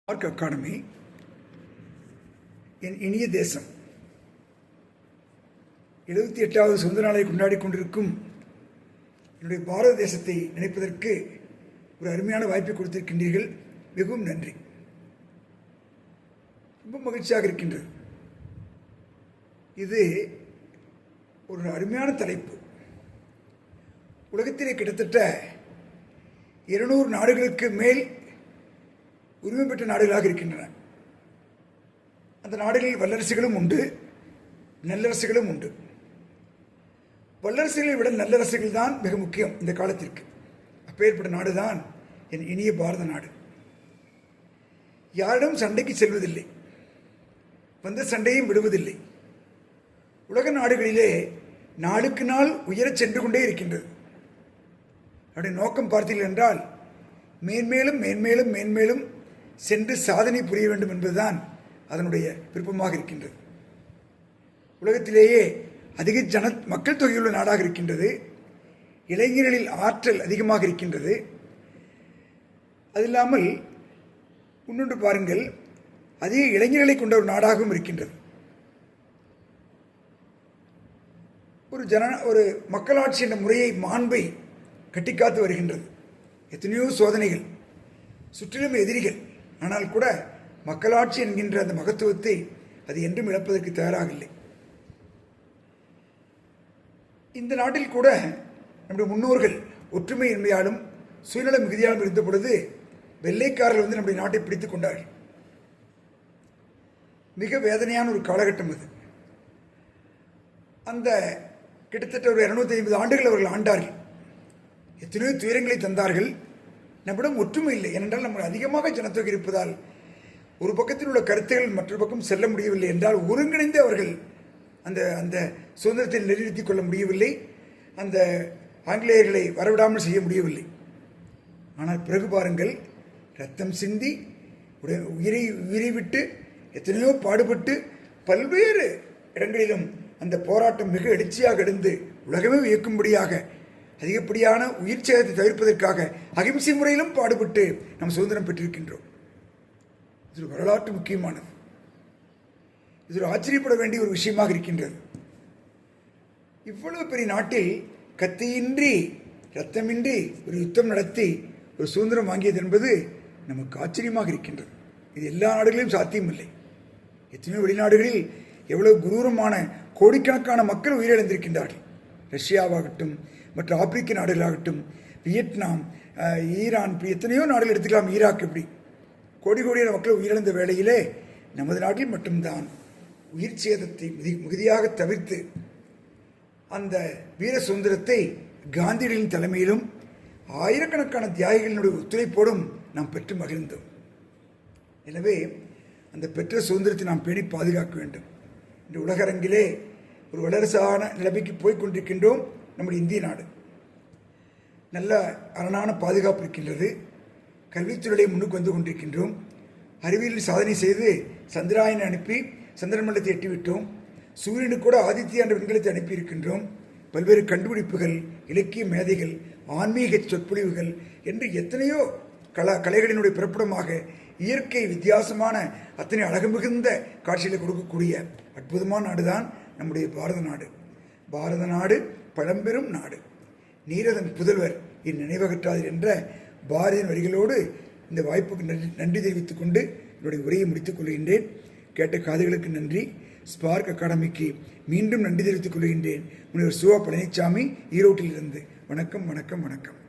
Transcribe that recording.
Spark academy என் இனிய தேசம் 78வது சொந்த நாளை கொண்டாடி கொண்டிருக்கும் என்னுடைய பாரத தேசத்தை நினைப்பதற்கு ஒரு அருமையான வாய்ப்பை கொடுத்திருக்கின்றீர்கள். மிகவும் நன்றி. ரொம்ப மகிழ்ச்சியாக இருக்கின்றது. இது ஒரு அருமையான தலைப்பு. உலகத்திலே கிட்டத்தட்ட 200 நாடுகளுக்கு மேல் உரிமை பெற்ற நாடுகளாக இருக்கின்றன. அந்த நாடுகளில் வல்லரசுகளும் உண்டு, நல்லரசுகளும் உண்டு. வல்லரசுகளை விட நல்லரசுகள் தான் மிக முக்கியம் இந்த காலத்திற்கு. அப்பேற்பட்ட நாடுதான் என் இனிய பாரத நாடு. யாரிடம் சண்டைக்கு செல்வதில்லை, வந்த சண்டையும் விடுவதில்லை. உலக நாடுகளிலே நாளுக்கு நாள் உயரச் சென்று கொண்டே இருக்கின்றது. அவருடைய நோக்கம் பார்த்தீர்கள் என்றால் மேன்மேலும் மேன்மேலும் மேன்மேலும் சென்று சாதனை புரிய வேண்டும் என்பதுதான் அதனுடைய விருப்பமாக இருக்கின்றது. உலகத்திலேயே அதிக மக்கள் தொகையுள்ள நாடாக இருக்கின்றது. இளைஞர்களில் ஆற்றல் அதிகமாக இருக்கின்றது. அது இல்லாமல் இன்னொன்று பாருங்கள், அதிக இளைஞர்களை கொண்ட ஒரு நாடாகவும் இருக்கின்றது. ஒரு மக்களாட்சி என்ற முறையை, மாண்பை கட்டிக்காத்து வருகின்றது. எத்தனையோ சோதனைகள், சுற்றிலும் எதிரிகள், ஆனால் கூட மக்களாட்சி என்கின்ற அந்த மகத்துவத்தை அது என்றும் இழப்பதற்கு தயாராக இல்லை. இந்த நாட்டில் கூட நம்முடைய முன்னோர்கள் ஒற்றுமை இன்மையாலும் சுயநல மிகுதியாலும் இருந்த பொழுது வெள்ளைக்காரர்கள் நம்முடைய நாட்டை பிடித்துக் கொண்டார்கள். மிக வேதனையான ஒரு காலகட்டம் அது. அந்த கிட்டத்தட்ட ஒரு 250 ஆண்டுகள் அவர்கள் ஆண்டார்கள். எத்தனையோ துயரங்களை தந்தார்கள். நம்மிடம் ஒற்றுமை இல்லை. ஏனென்றால் நம்ம அதிகமாக ஜனத்தொகை இருப்பதால் ஒரு பக்கத்தில் உள்ள கருத்துகள் மற்றொரு பக்கம் செல்ல முடியவில்லை என்றால் ஒருங்கிணைந்து அவர்கள் அந்த அந்த சுதந்திரத்தை நிலைநிறுத்திக் கொள்ள முடியவில்லை. அந்த ஆங்கிலேயர்களை வரவிடாமல் செய்ய முடியவில்லை. ஆனால் பிறகு பாருங்கள், ரத்தம் சிந்தி உயிரை விட்டு எத்தனையோ பாடுபட்டு பல்வேறு இடங்களிலும் அந்த போராட்டம் மிக எழுச்சியாக எழுந்து உலகமே வியக்கும்படியாக அதிகப்படியான உயிர் சேதத்தை தவிர்ப்பதற்காக அகிம்சை முறையிலும் பாடுபட்டு நாம் சுதந்திரம் பெற்றிருக்கின்றோம். இது வரலாற்று முக்கியமானது. இது ஒரு ஆச்சரியப்பட வேண்டிய ஒரு விஷயமாக இருக்கின்றது. இவ்வளவு பெரிய நாட்டில் கத்தியின்றி ரத்தமின்றி ஒரு யுத்தம் நடத்தி ஒரு சுதந்திரம் வாங்கியது என்பது நமக்கு ஆச்சரியமாக இருக்கின்றது. இது எல்லா நாடுகளிலும் சாத்தியமில்லை. எத்தனையோ வெளிநாடுகளில் எவ்வளவு குரூரமான கோடிக்கணக்கான மக்கள் உயிரிழந்திருக்கின்றார்கள். ரஷ்யாவாகட்டும், மற்ற ஆப்பிரிக்க நாடுகளாகட்டும், வியட்நாம், ஈரான், இப்படி எத்தனையோ நாடுகள் எடுத்துக்கலாம். ஈராக், இப்படி கோடியான மக்கள் உயிரிழந்த வேளையிலே நமது நாட்டில் மட்டும்தான் உயிர் சேதத்தை மிகுதியாக தவிர்த்து அந்த வீர சுதந்திரத்தை காந்தியடிகளின் தலைமையிலும் ஆயிரக்கணக்கான தியாகிகளினுடைய ஒத்துழைப்போடும் நாம் பெற்று மகிழ்ந்தோம். எனவே அந்த பெற்ற சுதந்திரத்தை நாம் பேணி பாதுகாக்க வேண்டும். இந்த உலகரங்கிலே ஒரு வல்லரசான நிலைமைக்கு போய்கொண்டிருக்கின்றோம். நம்முடைய இந்திய நாடு நல்ல அரணான பாதுகாப்பு இருக்கின்றது. கல்வித்துறையை முன்னுக்கு வந்து கொண்டிருக்கின்றோம். அறிவியலில் சாதனை செய்து சந்திராயனை அனுப்பி சந்திரன் மண்டலத்தை எட்டிவிட்டோம். சூரியனுக்கு கூட ஆதித்யா என்ற விண்கலத்தை அனுப்பியிருக்கின்றோம். பல்வேறு கண்டுபிடிப்புகள், இலக்கிய மேதைகள், ஆன்மீக சொற்பொழிவுகள் என்று எத்தனையோ கலைகளினுடைய பிறப்பிடமாக இயற்கை வித்தியாசமான அத்தனை அழகு மிகுந்த காட்சிகளை கொடுக்கக்கூடிய அற்புதமான நாடுதான் நம்முடைய பாரத நாடு. பாரத நாடு பழம்பெரும் நாடு, நீரதன் புதல்வர் என் நினைவகற்றாதீர் என்ற பாரதியின் வரிகளோடு இந்த வாய்ப்புக்கு நன்றி தெரிவித்துக் கொண்டு என்னுடைய உரையை முடித்துக் கொள்கின்றேன். கேட்ட காதுகளுக்கு நன்றி. ஸ்பார்க் அகாடமிக்கு மீண்டும் நன்றி தெரிவித்துக் கொள்கின்றேன். முனைவர் சுவா பழனிசாமி, ஈரோட்டிலிருந்து. வணக்கம், வணக்கம், வணக்கம்.